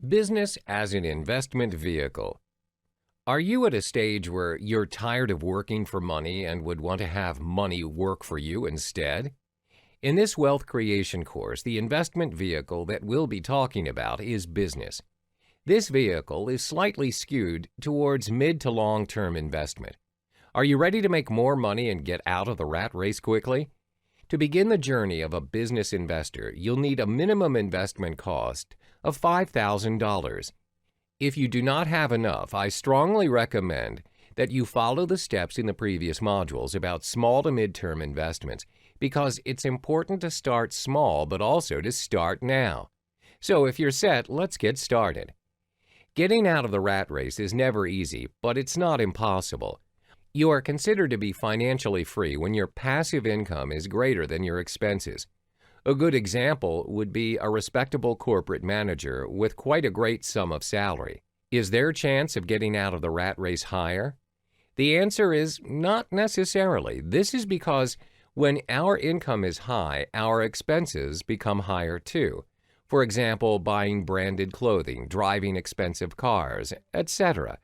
Business as an investment vehicle. Are you at a stage where you're tired of working for money and would want to have money work for you instead? In this wealth creation course, the investment vehicle that we'll be talking about is business. This vehicle is slightly skewed towards mid to long-term investment. Are you ready to make more money and get out of the rat race quickly? To begin the journey of a business investor, you'll need a minimum investment cost of $5,000. If you do not have enough, I strongly recommend that you follow the steps in the previous modules about small to mid-term investments because it's important to start small but also to start now. So if you're set, let's get started. Getting out of the rat race is never easy, but it's not impossible. You are considered to be financially free when your passive income is greater than your expenses. A good example would be a respectable corporate manager with quite a great sum of salary. Is their chance of getting out of the rat race higher? The answer is not necessarily. This is because when our income is high, our expenses become higher too. For example, buying branded clothing, driving expensive cars, etc.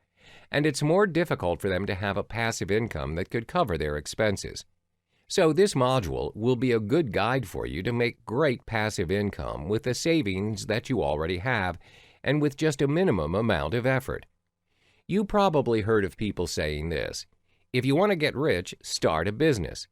And it's more difficult for them to have a passive income that could cover their expenses. So this module will be a good guide for you to make great passive income with the savings that you already have and with just a minimum amount of effort. You probably heard of people saying this: if you want to get rich, start a business.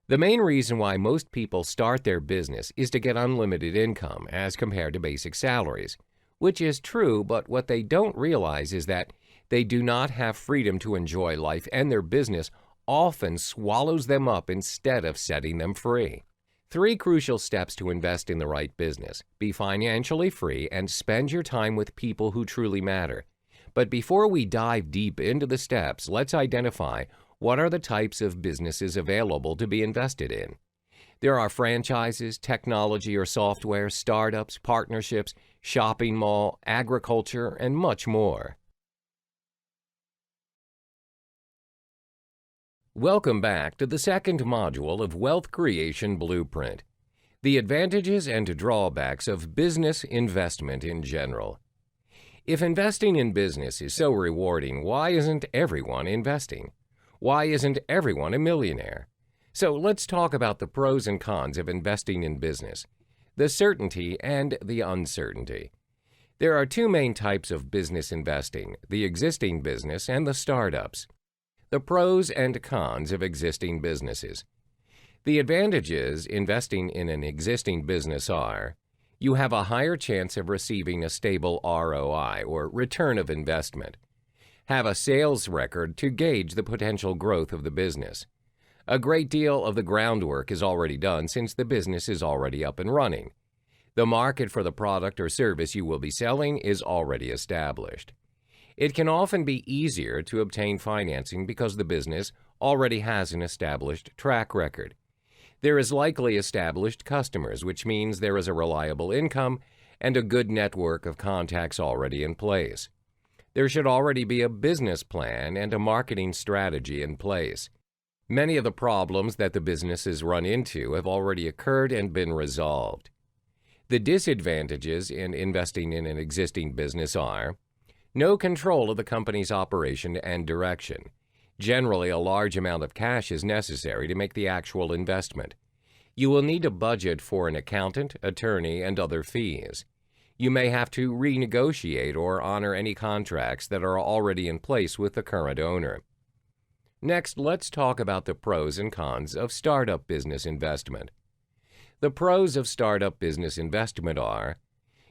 The main reason why most people start their business is to get unlimited income as compared to basic salaries, which is true, but what they don't realize is that they do not have freedom to enjoy life, and their business often swallows them up instead of setting them free. 3 crucial steps to invest in the right business: be financially free and spend your time with people who truly matter. But before we dive deep into the steps, let's identify what are the types of businesses available to be invested in. There are franchises, technology or software, startups, partnerships, shopping mall, agriculture, and much more. Welcome back to the second module of Wealth Creation Blueprint: the advantages and drawbacks of business investment in general. If investing in business is so rewarding, why isn't everyone investing? Why isn't everyone a millionaire? So let's talk about the pros and cons of investing in business, the certainty and the uncertainty. There are 2 main types of business investing: the existing business and the startups. The pros and cons of existing businesses. The advantages investing in an existing business are: you have a higher chance of receiving a stable ROI, or return of investment. Have a sales record to gauge the potential growth of the business. A great deal of the groundwork is already done since the business is already up and running. The market for the product or service you will be selling is already established. It can often be easier to obtain financing because the business already has an established track record. There is likely established customers, which means there is a reliable income and a good network of contacts already in place. There should already be a business plan and a marketing strategy in place. Many of the problems that the businesses run into have already occurred and been resolved. The disadvantages in investing in an existing business are: no control of the company's operation and direction. Generally, a large amount of cash is necessary to make the actual investment. You will need a budget for an accountant, attorney, and other fees. You may have to renegotiate or honor any contracts that are already in place with the current owner. Next, let's talk about the pros and cons of startup business investment. The pros of startup business investment are: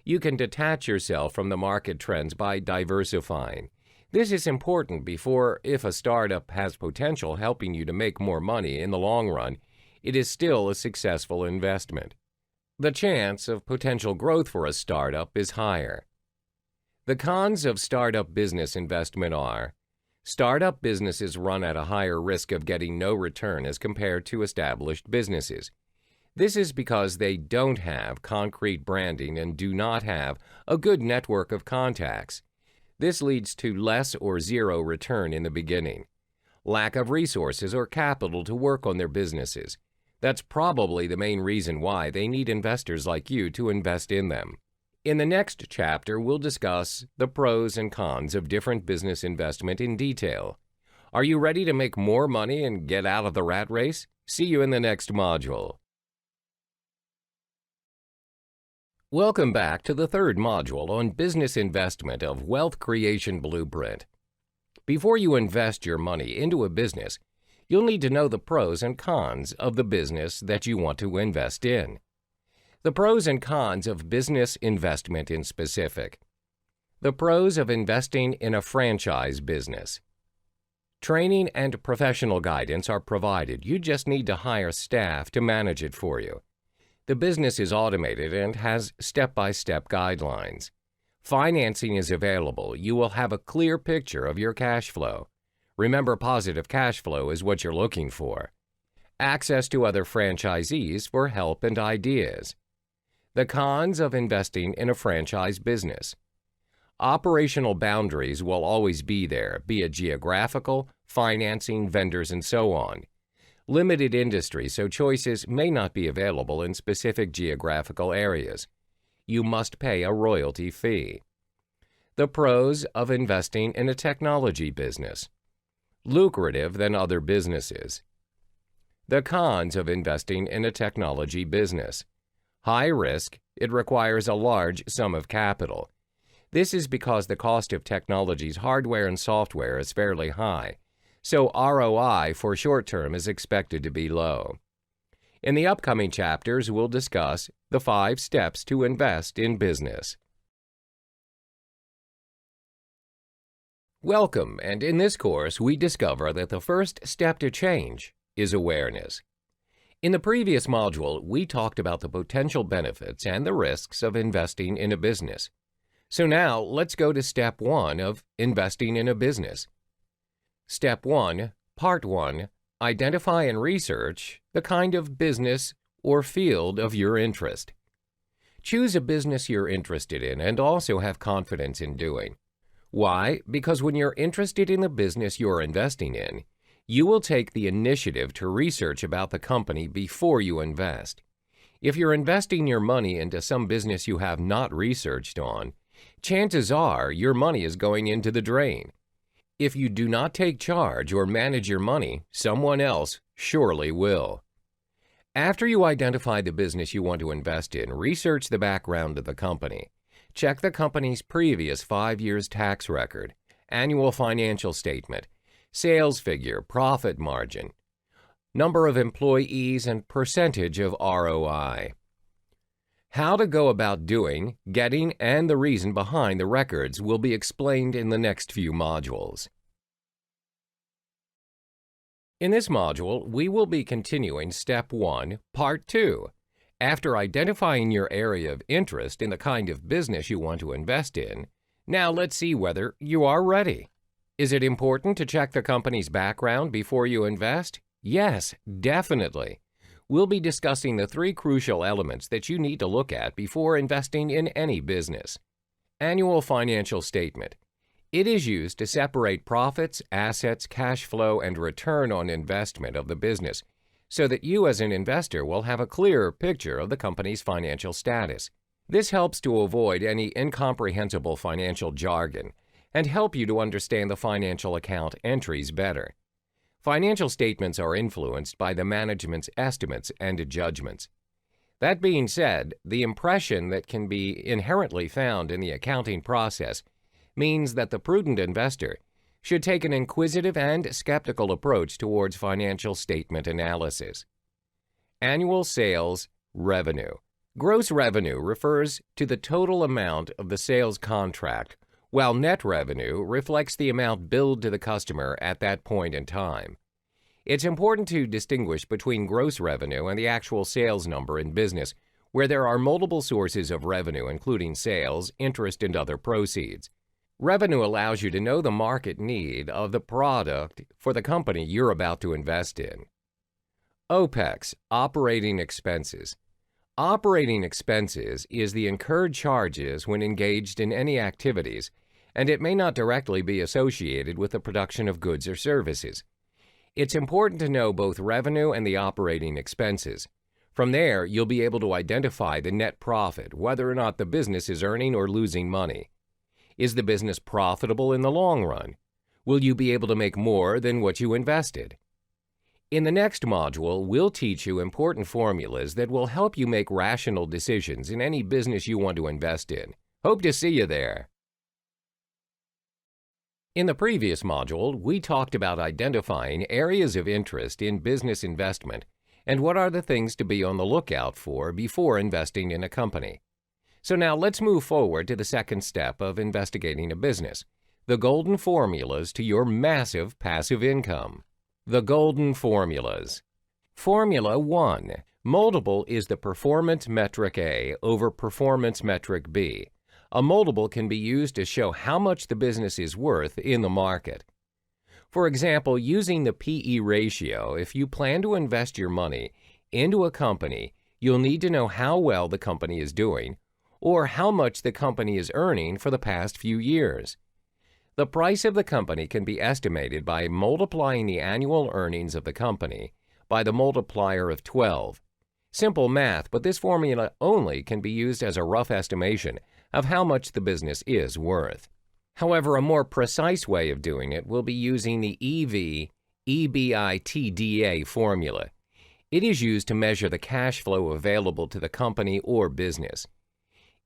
you can detach yourself from the market trends by diversifying. This is important if a startup has potential helping you to make more money in the long run, it is still a successful investment. The chance of potential growth for a startup is higher. The cons of startup business investment are: startup businesses run at a higher risk of getting no return as compared to established businesses. This is because they don't have concrete branding and do not have a good network of contacts. This leads to less or zero return in the beginning. Lack of resources or capital to work on their businesses. That's probably the main reason why they need investors like you to invest in them. In the next chapter, we'll discuss the pros and cons of different business investment in detail. Are you ready to make more money and get out of the rat race? See you in the next module. Welcome back to the third module on business investment of Wealth Creation Blueprint. Before you invest your money into a business, you'll need to know the pros and cons of the business that you want to invest in. The pros and cons of business investment in specific. The pros of investing in a franchise business. Training and professional guidance are provided. You just need to hire staff to manage it for you. The business is automated and has step-by-step guidelines. Financing is available. You will have a clear picture of your cash flow. Remember, positive cash flow is what you're looking for. Access to other franchisees for help and ideas. The cons of investing in a franchise business. Operational boundaries will always be there, be it geographical, financing, vendors, and so on. Limited industry, so choices may not be available in specific geographical areas. You must pay a royalty fee. The pros of investing in a technology business. Lucrative than other businesses. The cons of investing in a technology business. High risk, it requires a large sum of capital. This is because the cost of technology's hardware and software is fairly high, so ROI for short-term is expected to be low. In the upcoming chapters, we'll discuss the 5 steps to invest in business. Welcome, and in this course, we discover that the first step to change is awareness. In the previous module, we talked about the potential benefits and the risks of investing in a business. So now, let's go to step 1 of investing in a business. Step 1, Part 1, identify and research the kind of business or field of your interest. Choose a business you're interested in and also have confidence in doing. Why? Because when you're interested in the business you're investing in, you will take the initiative to research about the company before you invest. If you're investing your money into some business you have not researched on, chances are your money is going into the drain. If you do not take charge or manage your money, someone else surely will. After you identify the business you want to invest in, research the background of the company. Check the company's previous 5 years tax record, annual financial statement, sales figure, profit margin, number of employees, and percentage of ROI. How to go about doing, getting, and the reason behind the records will be explained in the next few modules. In this module, we will be continuing Step 1, Part 2. After identifying your area of interest in the kind of business you want to invest in, now let's see whether you are ready. Is it important to check the company's background before you invest? Yes, definitely. We'll be discussing the 3 crucial elements that you need to look at before investing in any business. Annual financial statement. It is used to separate profits, assets, cash flow, and return on investment of the business so that you as an investor will have a clearer picture of the company's financial status. This helps to avoid any incomprehensible financial jargon and help you to understand the financial account entries better. Financial statements are influenced by the management's estimates and judgments. That being said, the impression that can be inherently found in the accounting process means that the prudent investor should take an inquisitive and skeptical approach towards financial statement analysis. Annual sales revenue. Gross revenue refers to the total amount of the sales contract, while net revenue reflects the amount billed to the customer at that point in time. It's important to distinguish between gross revenue and the actual sales number in business, where there are multiple sources of revenue, including sales, interest, and other proceeds. Revenue allows you to know the market need of the product for the company you're about to invest in. OPEX, operating expenses. Operating expenses is the incurred charges when engaged in any activities, and it may not directly be associated with the production of goods or services. It's important to know both revenue and the operating expenses. From there, you'll be able to identify the net profit, whether or not the business is earning or losing money. Is the business profitable in the long run? Will you be able to make more than what you invested? In the next module, we'll teach you important formulas that will help you make rational decisions in any business you want to invest in. Hope to see you there. In the previous module, we talked about identifying areas of interest in business investment and what are the things to be on the lookout for before investing in a company. So now let's move forward to the second step of investigating a business, the golden formulas to your massive passive income. The golden formulas. Formula 1. Multiple is the performance metric A over performance metric B. A multiple can be used to show how much the business is worth in the market. For example, using the P/E ratio, if you plan to invest your money into a company, you'll need to know how well the company is doing or how much the company is earning for the past few years. The price of the company can be estimated by multiplying the annual earnings of the company by the multiplier of 12. Simple math, but this formula only can be used as a rough estimation of how much the business is worth. However, a more precise way of doing it will be using the EV/EBITDA formula. It is used to measure the cash flow available to the company or business.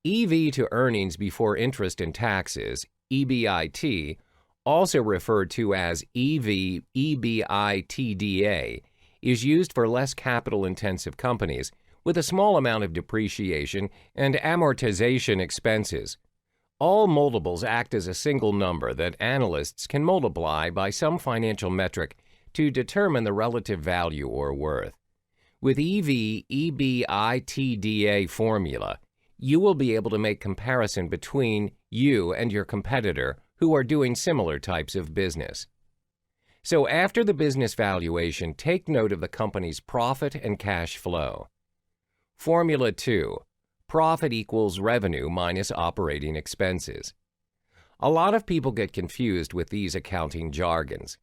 EV to earnings before interest and taxes, EBIT, also referred to as EV/EBITDA, is used for less capital-intensive companies with a small amount of depreciation and amortization expenses. All multiples act as a single number that analysts can multiply by some financial metric to determine the relative value or worth. With EV/EBITDA formula, you will be able to make comparison between you and your competitor who are doing similar types of business. So after the business valuation, take note of the company's profit and cash flow. Formula 2. Profit equals revenue minus operating expenses. A lot of people get confused with these accounting jargons.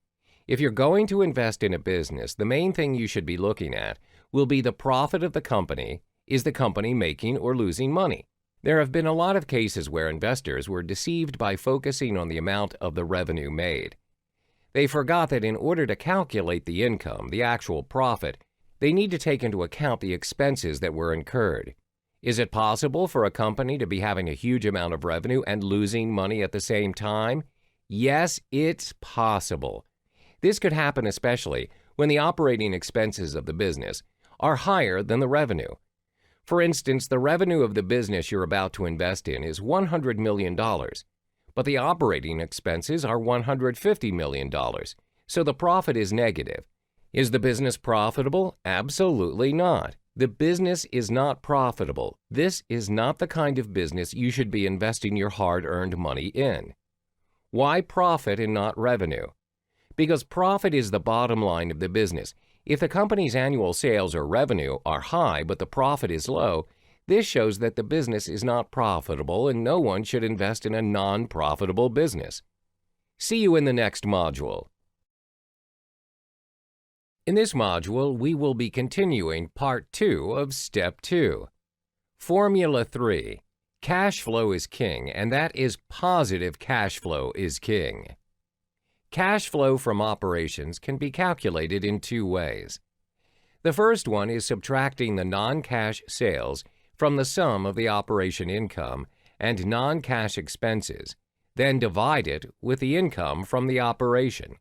If you're going to invest in a business, the main thing you should be looking at will be the profit of the company. Is the company making or losing money? There have been a lot of cases where investors were deceived by focusing on the amount of the revenue made. They forgot that in order to calculate the income, the actual profit, they need to take into account the expenses that were incurred. Is it possible for a company to be having a huge amount of revenue and losing money at the same time? Yes, it's possible. This could happen especially when the operating expenses of the business are higher than the revenue. For instance, the revenue of the business you're about to invest in is $100 million, but the operating expenses are $150 million, so the profit is negative. Is the business profitable? Absolutely not. The business is not profitable. This is not the kind of business you should be investing your hard-earned money in. Why profit and not revenue? Because profit is the bottom line of the business. If the company's annual sales or revenue are high but the profit is low, this shows that the business is not profitable and no one should invest in a non-profitable business. See you in the next module. In this module, we will be continuing Part 2 of Step 2. Formula 3. Cash flow is king, and that is positive cash flow is king. Cash flow from operations can be calculated in two ways. The first one is subtracting the non-cash sales from the sum of the operation income and non-cash expenses, then divide it with the income from the operation.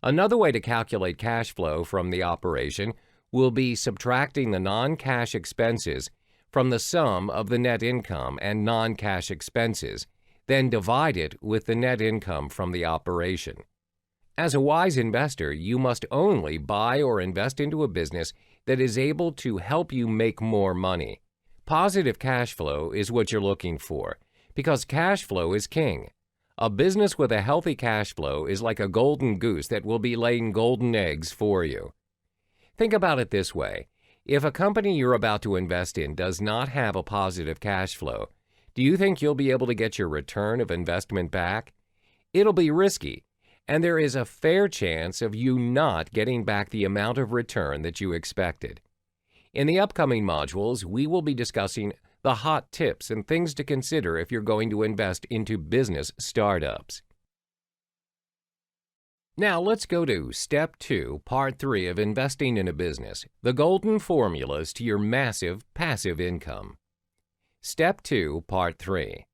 Another way to calculate cash flow from the operation will be subtracting the non-cash expenses from the sum of the net income and non-cash expenses, then divide it with the net income from the operation. As a wise investor, you must only buy or invest into a business that is able to help you make more money. Positive cash flow is what you're looking for, because cash flow is king. A business with a healthy cash flow is like a golden goose that will be laying golden eggs for you. Think about it this way. If a company you're about to invest in does not have a positive cash flow, do you think you'll be able to get your return of investment back? It'll be risky, and there is a fair chance of you not getting back the amount of return that you expected. In the upcoming modules, we will be discussing the hot tips and things to consider if you're going to invest into business startups. Now let's go to Step 2, Part 3 of investing in a business, the golden formulas to your massive passive income. Step 2, Part 3.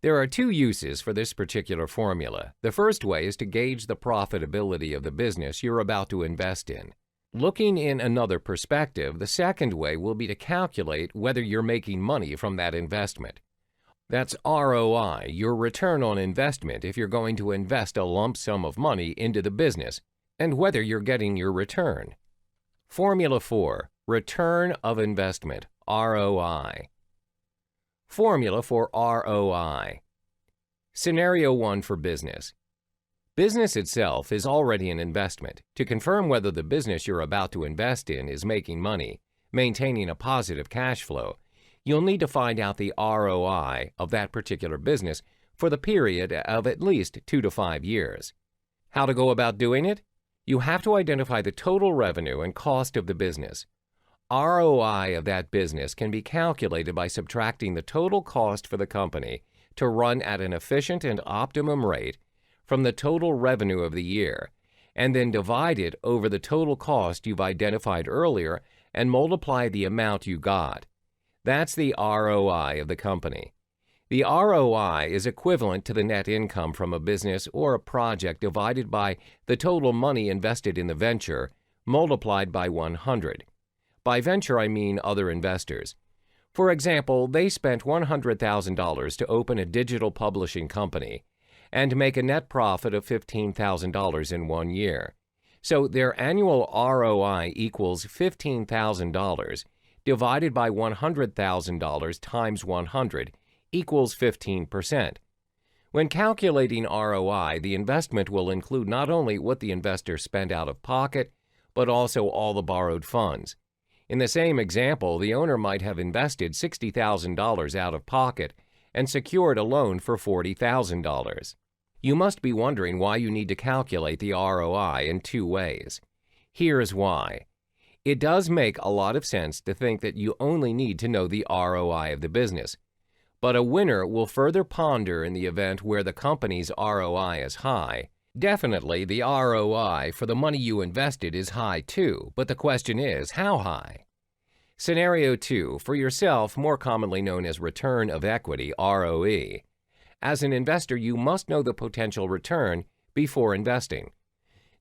There are two uses for this particular formula. The first way is to gauge the profitability of the business you're about to invest in. Looking in another perspective, the second way will be to calculate whether you're making money from that investment. That's ROI, your return on investment if you're going to invest a lump sum of money into the business, and whether you're getting your return. Formula 4, Return of Investment, ROI. Formula for ROI. Scenario 1 for business. Business itself is already an investment. To confirm whether the business you're about to invest in is making money, maintaining a positive cash flow, you'll need to find out the ROI of that particular business for the period of at least 2 to 5 years. How to go about doing it? You have to identify the total revenue and cost of the business. ROI of that business can be calculated by subtracting the total cost for the company to run at an efficient and optimum rate from the total revenue of the year, and then divide it over the total cost you've identified earlier and multiply the amount you got. That's the ROI of the company. The ROI is equivalent to the net income from a business or a project divided by the total money invested in the venture multiplied by 100. By venture, I mean other investors. For example, they spent $100,000 to open a digital publishing company and make a net profit of $15,000 in 1 year. So their annual ROI equals $15,000 divided by $100,000 times 100 equals 15%. When calculating ROI, the investment will include not only what the investor spent out of pocket, but also all the borrowed funds. In the same example, the owner might have invested $60,000 out of pocket and secured a loan for $40,000. You must be wondering why you need to calculate the ROI in two ways. Here's why. It does make a lot of sense to think that you only need to know the ROI of the business, but a winner will further ponder in the event where the company's ROI is high. Definitely, the ROI for the money you invested is high too, but the question is, how high? Scenario 2, for yourself, more commonly known as return of equity, ROE. As an investor, you must know the potential return before investing.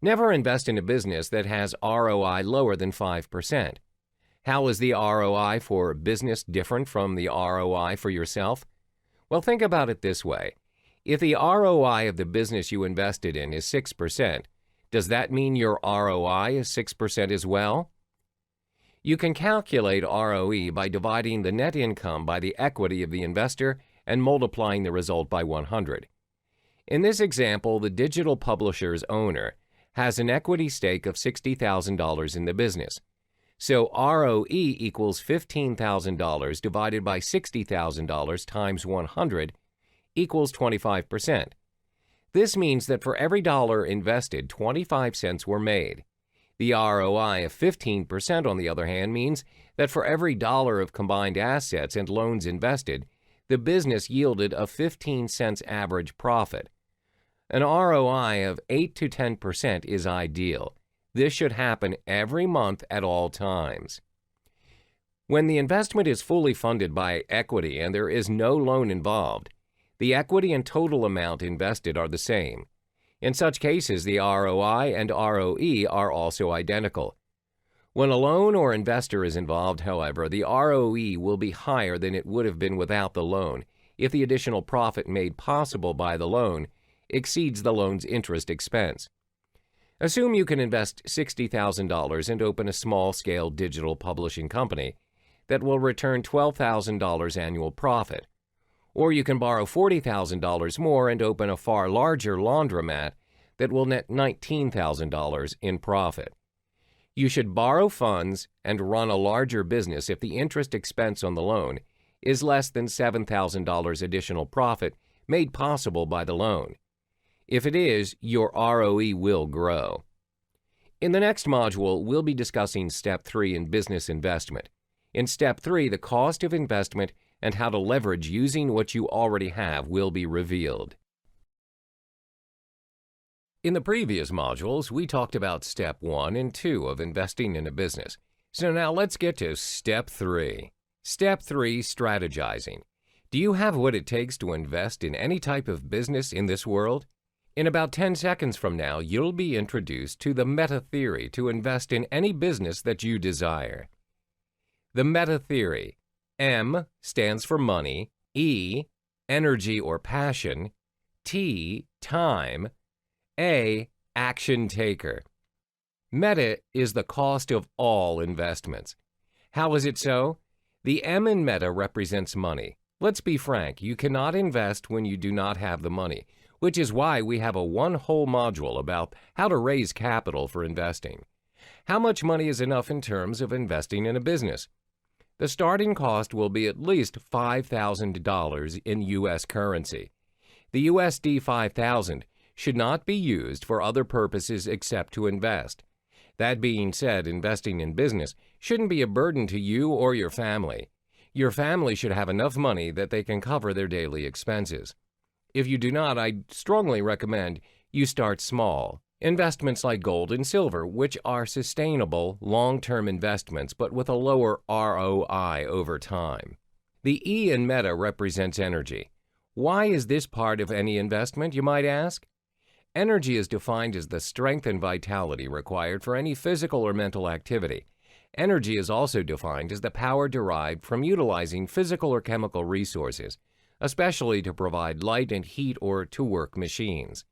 Never invest in a business that has ROI lower than 5%. How is the ROI for business different from the ROI for yourself? Well, think about it this way. If the ROI of the business you invested in is 6%, does that mean your ROI is 6% as well? You can calculate ROE by dividing the net income by the equity of the investor and multiplying the result by 100. In this example, the digital publisher's owner has an equity stake of $60,000 in the business. So ROE equals $15,000 divided by $60,000 times 100 equals 25%. This means that for every dollar invested, 25 cents were made. The ROI of 15%, on the other hand, means that for every dollar of combined assets and loans invested, the business yielded a 15 cents average profit. An ROI of 8 to 10% is ideal. This should happen every month at all times. When the investment is fully funded by equity and there is no loan involved, the equity and total amount invested are the same. In such cases, the ROI and ROE are also identical. When a loan or investor is involved, however, the ROE will be higher than it would have been without the loan if the additional profit made possible by the loan exceeds the loan's interest expense. Assume you can invest $60,000 and open a small-scale digital publishing company that will return $12,000 annual profit. Or you can borrow $40,000 more and open a far larger laundromat that will net $19,000 in profit. You should borrow funds and run a larger business if the interest expense on the loan is less than $7,000 additional profit made possible by the loan. If it is, your ROE will grow. In the next module, we'll be discussing Step 3 in business investment, In Step 3, the cost of investment and how to leverage using what you already have will be revealed. In the previous modules, we talked about Step 1 and 2 of investing in a business. So now let's get to Step 3. Step 3, strategizing. Do you have what it takes to invest in any type of business in this world? In about 10 seconds from now, you'll be introduced to the meta theory to invest in any business that you desire. The meta theory. M stands for money, E, energy or passion, T, time, A, action taker. Meta is the cost of all investments. How is it so? The M in meta represents money. Let's be frank, you cannot invest when you do not have the money, which is why we have a one whole module about how to raise capital for investing. How much money is enough in terms of investing in a business? The starting cost will be at least $5,000 in U.S. currency. The USD 5,000 should not be used for other purposes except to invest. That being said, investing in business shouldn't be a burden to you or your family. Your family should have enough money that they can cover their daily expenses. If you do not, I strongly recommend you start small. Investments like gold and silver, which are sustainable, long-term investments, but with a lower ROI over time. The E in meta represents energy. Why is this part of any investment, you might ask? Energy is defined as the strength and vitality required for any physical or mental activity. Energy is also defined as the power derived from utilizing physical or chemical resources, especially to provide light and heat or to work machines.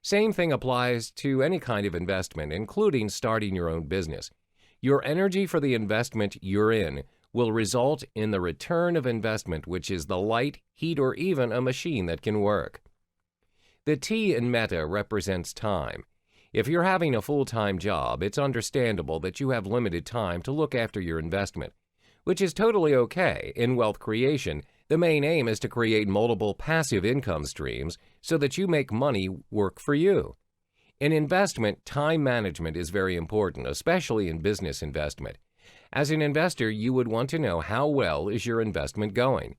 Same thing applies to any kind of investment, including starting your own business. Your energy for the investment you're in will result in the return of investment, which is the light, heat, or even a machine that can work. The T in meta represents time. If you're having a full-time job, it's understandable that you have limited time to look after your investment, which is totally okay. In wealth creation, the main aim is to create multiple passive income streams so that you make money work for you. In investment, time management is very important, especially in business investment. As an investor, you would want to know how well is your investment going.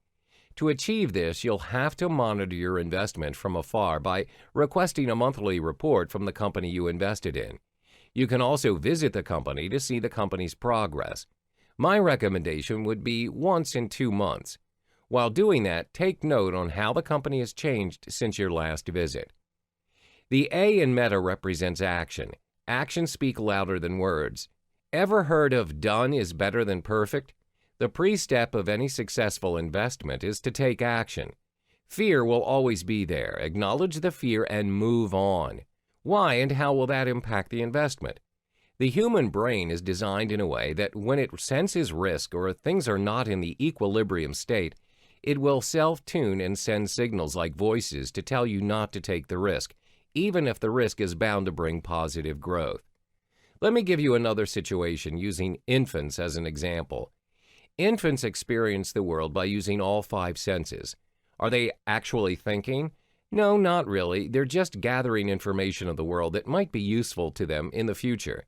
To achieve this, you'll have to monitor your investment from afar by requesting a monthly report from the company you invested in. You can also visit the company to see the company's progress. My recommendation would be once in 2 months. While doing that, take note on how the company has changed since your last visit. The A in meta represents action. Actions speak louder than words. Ever heard of done is better than perfect? The pre-step of any successful investment is to take action. Fear will always be there. Acknowledge the fear and move on. Why and how will that impact the investment? The human brain is designed in a way that when it senses risk or things are not in the equilibrium state, it will self-tune and send signals like voices to tell you not to take the risk, even if the risk is bound to bring positive growth. Let me give you another situation using infants as an example. Infants experience the world by using all 5 senses. Are they actually thinking? No, not really. They're just gathering information of the world that might be useful to them in the future.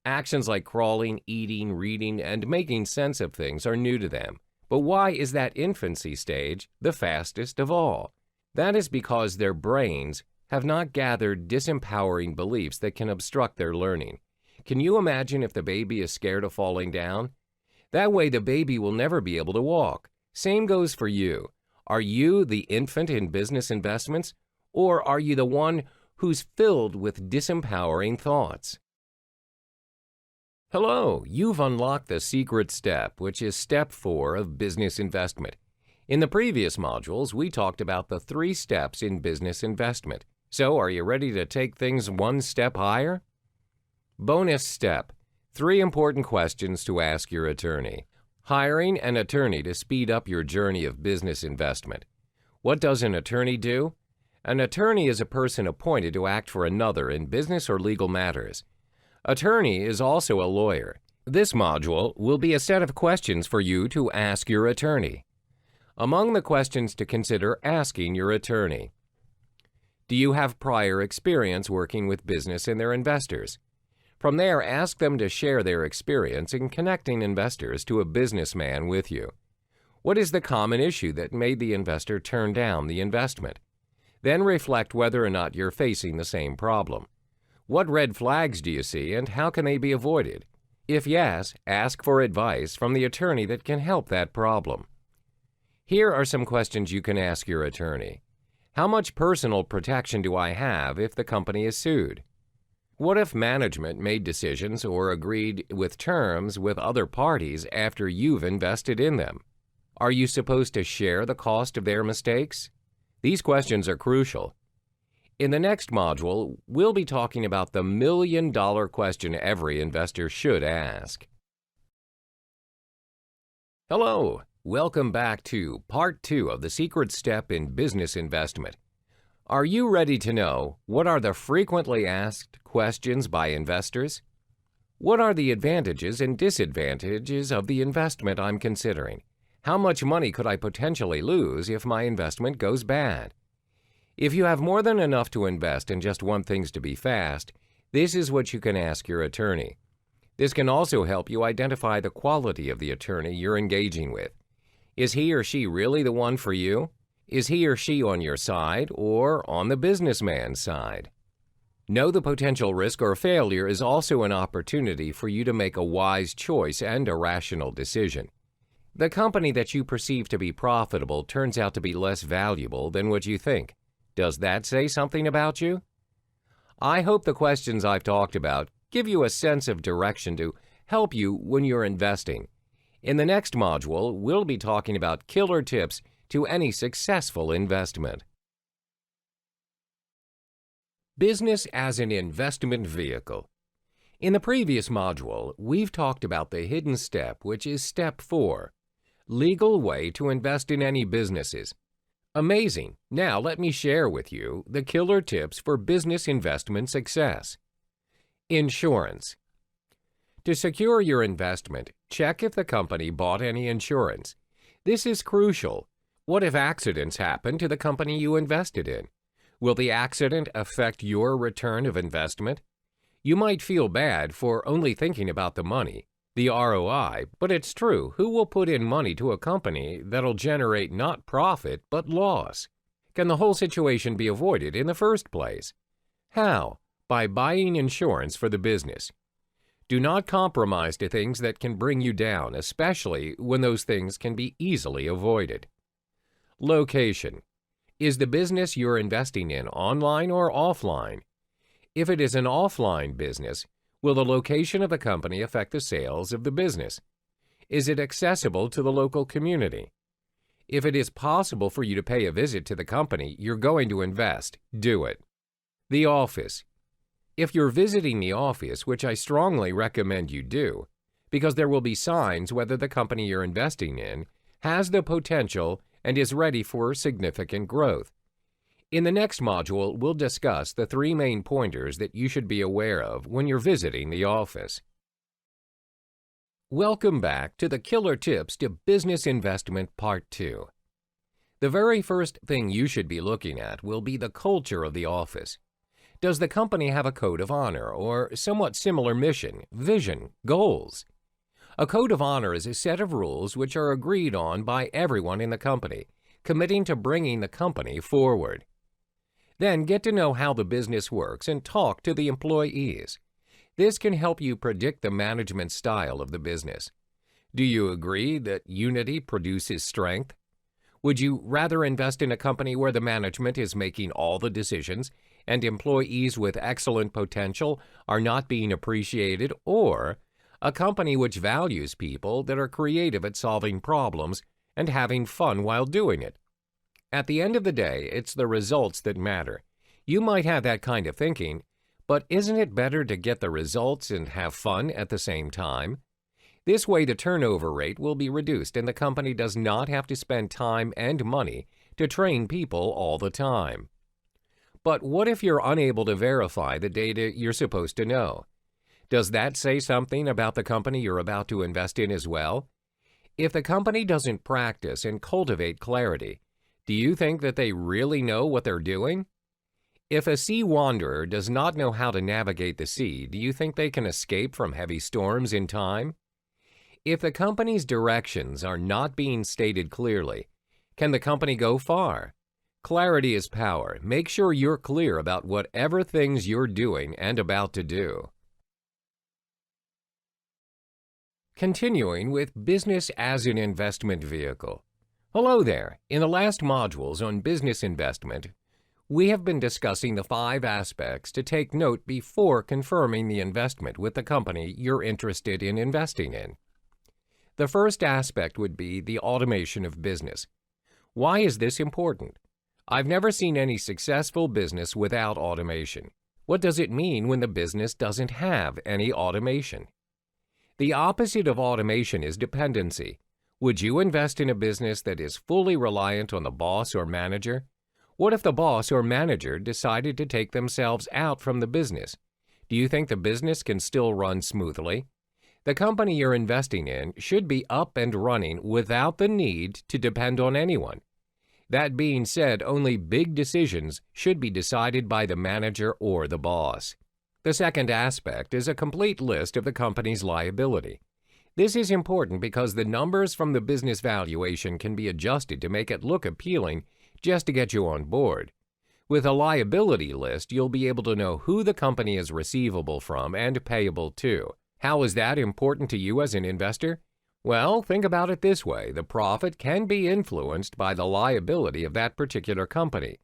Actions like crawling, eating, reading, and making sense of things are new to them. But why is that infancy stage the fastest of all? That is because their brains have not gathered disempowering beliefs that can obstruct their learning. Can you imagine if the baby is scared of falling down? That way the baby will never be able to walk. Same goes for you. Are you the infant in business investments, or are you the one who's filled with disempowering thoughts? Hello, you've unlocked the secret step, which is Step 4 of business investment. In the previous modules, we talked about the 3 steps in business investment. So, are you ready to take things one step higher? Bonus step: 3 important questions to ask your attorney. Hiring an attorney to speed up your journey of business investment. What does an attorney do? An attorney is a person appointed to act for another in business or legal matters. Attorney is also a lawyer. This module will be a set of questions for you to ask your attorney. Among the questions to consider asking your attorney: do you have prior experience working with business and their investors? From there, ask them to share their experience in connecting investors to a businessman with you. What is the common issue that made the investor turn down the investment? Then reflect whether or not you're facing the same problem. What red flags do you see and how can they be avoided? If yes, ask for advice from the attorney that can help that problem. Here are some questions you can ask your attorney. How much personal protection do I have if the company is sued? What if management made decisions or agreed with terms with other parties after you've invested in them? Are you supposed to share the cost of their mistakes? These questions are crucial. In the next module, we'll be talking about the million-dollar question every investor should ask. Hello, welcome back to Part 2 of the Secret Step in Business Investment. Are you ready to know what are the frequently asked questions by investors? What are the advantages and disadvantages of the investment I'm considering? How much money could I potentially lose if my investment goes bad? If you have more than enough to invest and just want things to be fast, this is what you can ask your attorney. This can also help you identify the quality of the attorney you're engaging with. Is he or she really the one for you? Is he or she on your side or on the businessman's side? Know the potential risk or failure is also an opportunity for you to make a wise choice and a rational decision. The company that you perceive to be profitable turns out to be less valuable than what you think. Does that say something about you? I hope the questions I've talked about give you a sense of direction to help you when you're investing. In the next module, we'll be talking about killer tips to any successful investment. Business as an investment vehicle. In the previous module, we've talked about the hidden step, which is Step 4, legal way to invest in any businesses. Amazing! Now let me share with you the killer tips for business investment success. Insurance. To secure your investment, check if the company bought any insurance. This is crucial. What if accidents happen to the company you invested in? Will the accident affect your return of investment? You might feel bad for only thinking about the money, the ROI, but it's true. Who will put in money to a company that'll generate not profit but loss? Can the whole situation be avoided in the first place? How? By buying insurance for the business. Do not compromise to things that can bring you down, especially when those things can be easily avoided. Location. Is the business you're investing in online or offline? If it is an offline business, will the location of the company affect the sales of the business? Is it accessible to the local community? If it is possible for you to pay a visit to the company you're going to invest, do it. The office. If you're visiting the office, which I strongly recommend you do, because there will be signs whether the company you're investing in has the potential and is ready for significant growth. In the next module, we'll discuss the 3 main pointers that you should be aware of when you're visiting the office. Welcome back to the Killer Tips to Business Investment Part 2. The very first thing you should be looking at will be the culture of the office. Does the company have a code of honor or somewhat similar mission, vision, goals? A code of honor is a set of rules which are agreed on by everyone in the company, committing to bringing the company forward. Then get to know how the business works and talk to the employees. This can help you predict the management style of the business. Do you agree that unity produces strength? Would you rather invest in a company where the management is making all the decisions and employees with excellent potential are not being appreciated, or a company which values people that are creative at solving problems and having fun while doing it? At the end of the day, it's the results that matter. You might have that kind of thinking, but isn't it better to get the results and have fun at the same time? This way the turnover rate will be reduced and the company does not have to spend time and money to train people all the time. But what if you're unable to verify the data you're supposed to know? Does that say something about the company you're about to invest in as well? If the company doesn't practice and cultivate clarity, do you think that they really know what they're doing? If a sea wanderer does not know how to navigate the sea, do you think they can escape from heavy storms in time? If the company's directions are not being stated clearly, can the company go far? Clarity is power. Make sure you're clear about whatever things you're doing and about to do. Continuing with business as an investment vehicle. Hello there. In the last modules on business investment, we have been discussing the 5 aspects to take note before confirming the investment with the company you're interested in investing in. The first aspect would be the automation of business. Why is this important? I've never seen any successful business without automation. What does it mean when the business doesn't have any automation? The opposite of automation is dependency. Would you invest in a business that is fully reliant on the boss or manager? What if the boss or manager decided to take themselves out from the business? Do you think the business can still run smoothly? The company you're investing in should be up and running without the need to depend on anyone. That being said, only big decisions should be decided by the manager or the boss. The second aspect is a complete list of the company's liability. This is important because the numbers from the business valuation can be adjusted to make it look appealing just to get you on board. With a liability list, you'll be able to know who the company is receivable from and payable to. How is that important to you as an investor? Well, think about it this way. The profit can be influenced by the liability of that particular company.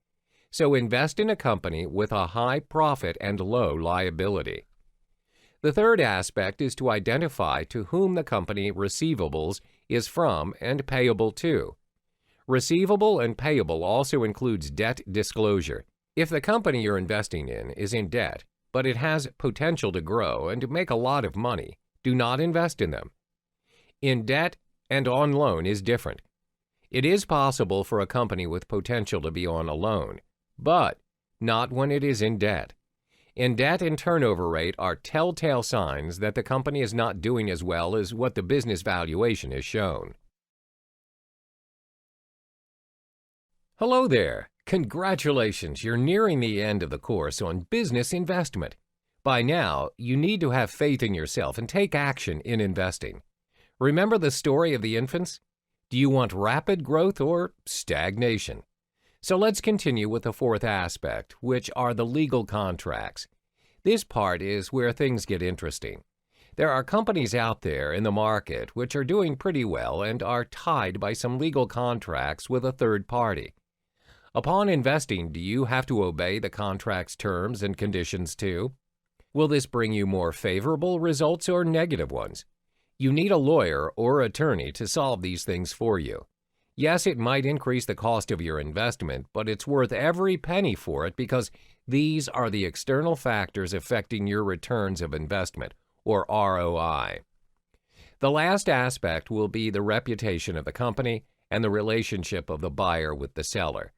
So invest in a company with a high profit and low liability. The third aspect is to identify to whom the company receivables is from and payable to. Receivable and payable also includes debt disclosure. If the company you're investing in is in debt, but it has potential to grow and to make a lot of money, do not invest in them. In debt and on loan is different. It is possible for a company with potential to be on a loan, but not when it is in debt. In debt and turnover rate are telltale signs that the company is not doing as well as what the business valuation has shown. Hello there. Congratulations, you're nearing the end of the course on business investment. By now, you need to have faith in yourself and take action in investing. Remember the story of the infants? Do you want rapid growth or stagnation? So let's continue with the fourth aspect, which are the legal contracts. This part is where things get interesting. There are companies out there in the market which are doing pretty well and are tied by some legal contracts with a third party. Upon investing, do you have to obey the contract's terms and conditions too? Will this bring you more favorable results or negative ones? You need a lawyer or attorney to solve these things for you. Yes, it might increase the cost of your investment, but it's worth every penny for it because these are the external factors affecting your returns of investment, or ROI. The last aspect will be the reputation of the company and the relationship of the buyer with the seller.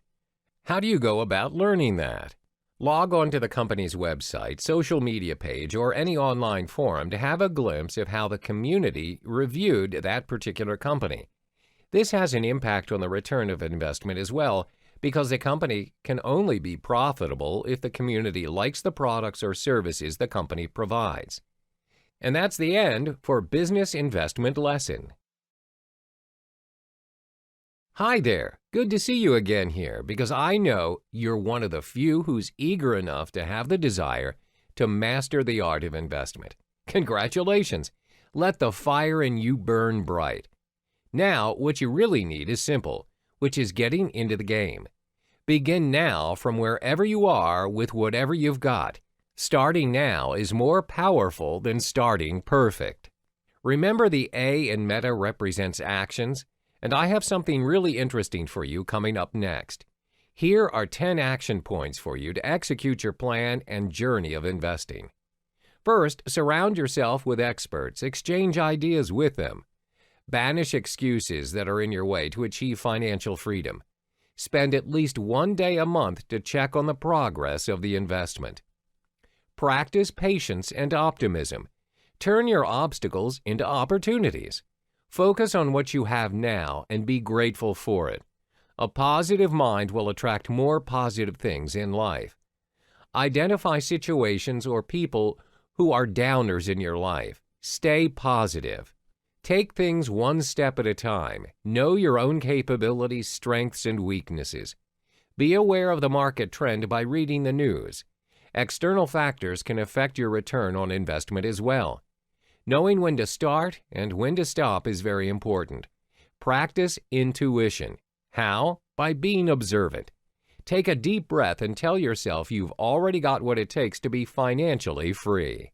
How do you go about learning that? Log on to the company's website, social media page, or any online forum to have a glimpse of how the community reviewed that particular company. This has an impact on the return of investment as well, because the company can only be profitable if the community likes the products or services the company provides. And that's the end for Business Investment Lesson. Hi there. Good to see you again here because I know you're one of the few who's eager enough to have the desire to master the art of investment. Congratulations. Let the fire in you burn bright. Now, what you really need is simple, which is getting into the game. Begin now from wherever you are with whatever you've got. Starting now is more powerful than starting perfect. Remember the A in META represents actions? And I have something really interesting for you coming up next. Here are 10 action points for you to execute your plan and journey of investing. First, surround yourself with experts. Exchange ideas with them. Banish excuses that are in your way to achieve financial freedom. Spend at least one day a month to check on the progress of the investment. Practice patience and optimism. Turn your obstacles into opportunities. Focus on what you have now and be grateful for it. A positive mind will attract more positive things in life. Identify situations or people who are downers in your life. Stay positive. Take things one step at a time. Know your own capabilities, strengths, and weaknesses. Be aware of the market trend by reading the news. External factors can affect your return on investment as well. Knowing when to start and when to stop is very important. Practice intuition. How? By being observant. Take a deep breath and tell yourself you've already got what it takes to be financially free.